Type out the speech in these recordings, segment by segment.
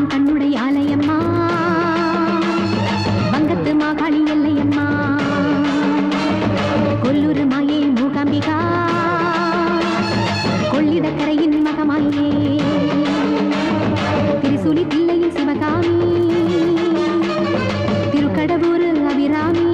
காணும் கண்ணுடைய ஆலயம்மா, வங்கத்து மாகாணி எல்லையம்மா, கொல்லூர் மாயே மூகாம்பிகா, கொள்ளிடக்கரையின் மகமாயே, திருசூலி தில்லையின் சிவகாமி, திருக்கடவூர் அபிராமி,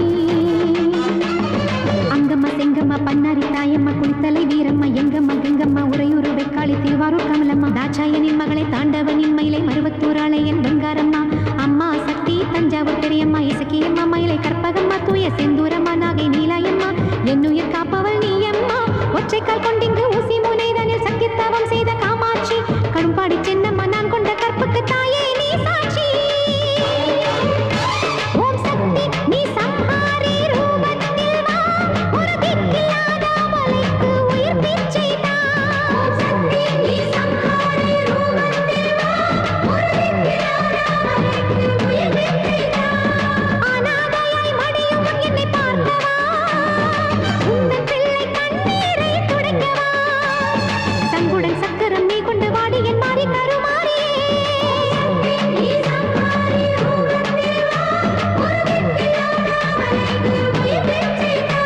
அங்கம்மா செங்கம்மா பன்னாரி தாயம்மா, குளித்தலை வீரம்மா, எங்கம்மா கங்கம்மா, உறையூர் வெக்காளி, திருவாரூர் கமலம்மா, தாட்சாயனின் மகளை, தாண்டவனின் மயிலை, மருவத்தூர் ஆலயன் வெங்காரம்மா, அம்மா சக்தி தஞ்சாவூர் பெரியம்மா, இசக்கியம்மா, மயிலை கற்பகம்மா, தூய செந்தூரம்மா, நாகை நீலாயம்மா, என்னுயிர் காப்பவள் நீயம்மா, ஒற்றைக்கால் கொண்டிங்கு ஊசி முனைதனில் சக்கித்தவம் செய்த காமாட்சி, கடும்பாடி சென்னம்மா, நான் கொண்ட கற்புக்கு தாயே நீ சாட்சி. ஓம் சக்தி நீ சம்ஹாரி ரூபத்தில் வா, ஒரு திக்கில்லாத மலைக்கு உயிர் பிச்சை தா. ஓம் சக்தி நீ சம்ஹாரி ரூபத்தில் வா, ஒரு திக்கில்லாத மலைக்கு உயிர் பிச்சை தா. அநாதையாய் மடியும் என்னை பார்க்கவா, உந்தன் பிள்ளை கண்ணீரை துடைக்கவா, சங்குடன் சக்கரம் நீ கொண்டு வாடி என் மாறி கருமாறியே. நீ சம்ஹாரி ரூபத்தில் வா, ஒரு திக்கில்லாத மலைக்கு உயிர் பிச்சை தா.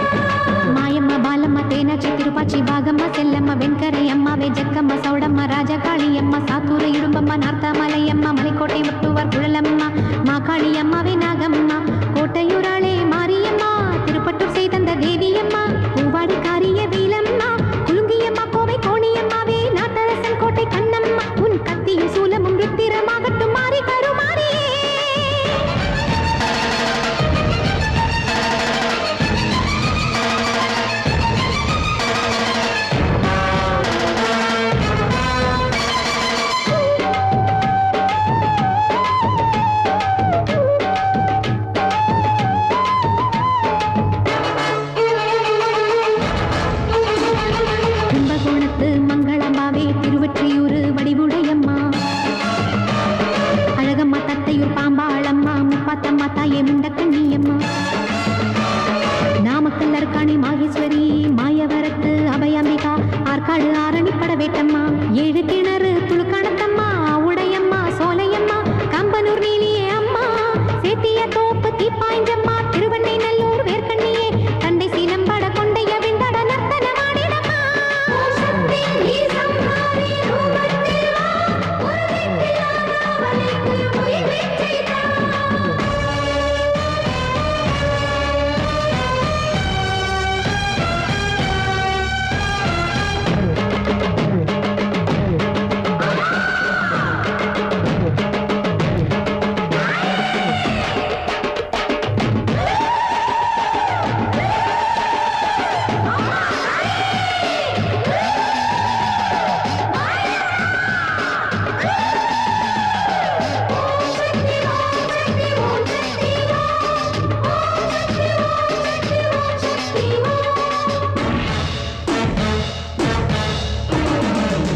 மாயம்மா பாலம்மா தேனாட்சி திருப்பாச்சி பாகம்மா செல்லம்மா வெண்கரை அம்மாவே ஜக்கம்மா சௌடம்மா ராஜகாளியம்மா சாத்தூர் இடும்பம்மா நார்த்தாமலையம்மா மலைக்கோட்டை முட்டுவார் குழலம்மா மாகாளி அம்மாவே நாகம்மா கோட்டையூராளே மாரியம்மா திருப்பட்டூர் செய்தந்த தேவியம்மா பூவாடி காரிய வீலம்மா குலுங்கியம்மா கோவை கோணியம்மாவே நாட்டரசன் கோட்டை கண்ணம்மா உன் கத்தியும் சூலமும் ருத்திரமாகட்டும் மாறி கருமாறியே. கும்பகோணத்து மங்களம்மாவே திருவொற்றியூர் வடிவுடையம்மா அழகம்மா தத்தையூர் பாம்பாளம்மா முப்பாத்தம்மா தாயே முண்டக்கண்ணியம்மா நாமக்கல் அர்க்காணி மாகேஸ்வரி மாயவரத்து அபயாம்பிகா ஆற்காடு ஆரணி படவேட்டம்மா ஏழு கிணறு துளுக்கானத்தம்மா உடையம்மா சோலையம்மா கம்பனூர் நீலியே அம்மா சேத்திய தோப்பு தீப்பாய்ஞ்சம்மா திருவண்ணை நல்லூர் வேர்க்கண்ணியே தண்டை சீலம்பட கொண்டைய விண்டட நர்த்தனமாடிடம்மா. ஓம் சக்தி நீ சம்ஹாரி ரூபத்தில் வா, ஒரு திக்கில்லாத மலைக்கு உயிர் பிச்சை தா.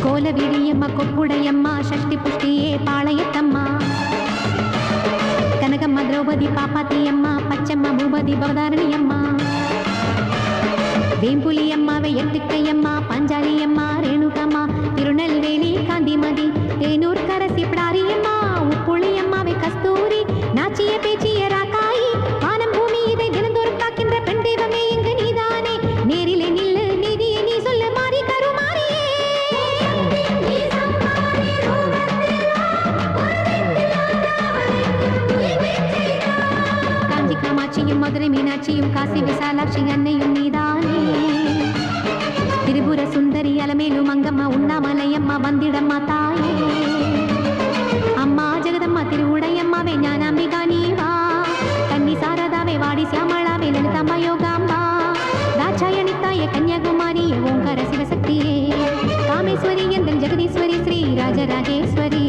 கோலவிழியம்மா கொப்புடையம்மா சஷ்டி புஷ்டியே பாளையத்தம்மா கனகம்மா திரௌபதி பாப்பாத்தியம்மா பச்சம்மா பூபதி பவதாரணியம்மா வேம்புலியம்மாவை எட்டுக்கையம்மா பஞ்சாலியம்மா ரேணுகம்மா திருநெல்வேலி காந்திமதி தேனூர் கரசி பிடாரியம்மா உப்புளியம்மாவை கஸ்தூரி நாச்சிய பேச்சிய ராக்காயி வானம் பூமி இதை தினந்தோறும் காக்கின்ற பெண் தெய்வமே இங்கு நீதானே நேரிலே நில்லு நீதியை நீ சொல்லு மாறி கருமாறியே. நீ சம்ஹாரி ரூபத்தில் வா, ஒரு திக்கில்லாத மலைக்கு உயிர் பிச்சை தா. காஞ்சி காமாட்சியும் மதுரை மீனாட்சியும் காசி விசாலாட்சி அன்னையும் நீதானே திரிபுர சுந்தரி அலமேலு மங்கம்மா உண்ணாமலையம்மா வந்திடம்மா தாயே அம்மா ஜெகதம்மா திருவுடையம்மாவே ஞானாம்பிகா நீ வா கன்னி சாரதாவே வாடி சியாமளாவே லலிதம்மா யோகாம்பா தாட்சாயணி தாயே கன்னியாகுமாரி ஓங்கார சிவசக்தியே காமேஸ்வரி எந்தன் ஜெகதீஸ்வரி ஸ்ரீ ராஜராஜேஸ்வரி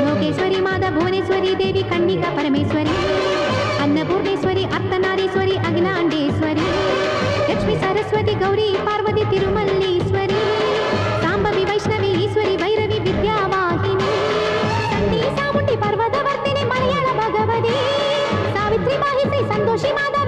லோகேஸ்வரி மாதா புவனேஸ்வரி தேவி கன்னிகா பரமேஸ்வரி अन्नपूर्णेश्वरी अर्थनारीश्वरी अखिलांडेश्वरी लक्ष्मी सरस्वती गौरी पार्वती तिरुमल्लीश्वरी सांबवी वैष्णवी ईश्वरी भैरवी विद्यावाहिनी सती सामुंडी पर्वतवर्तिनी मलयाळ भगवती सावित्री माहिती संतोषी माता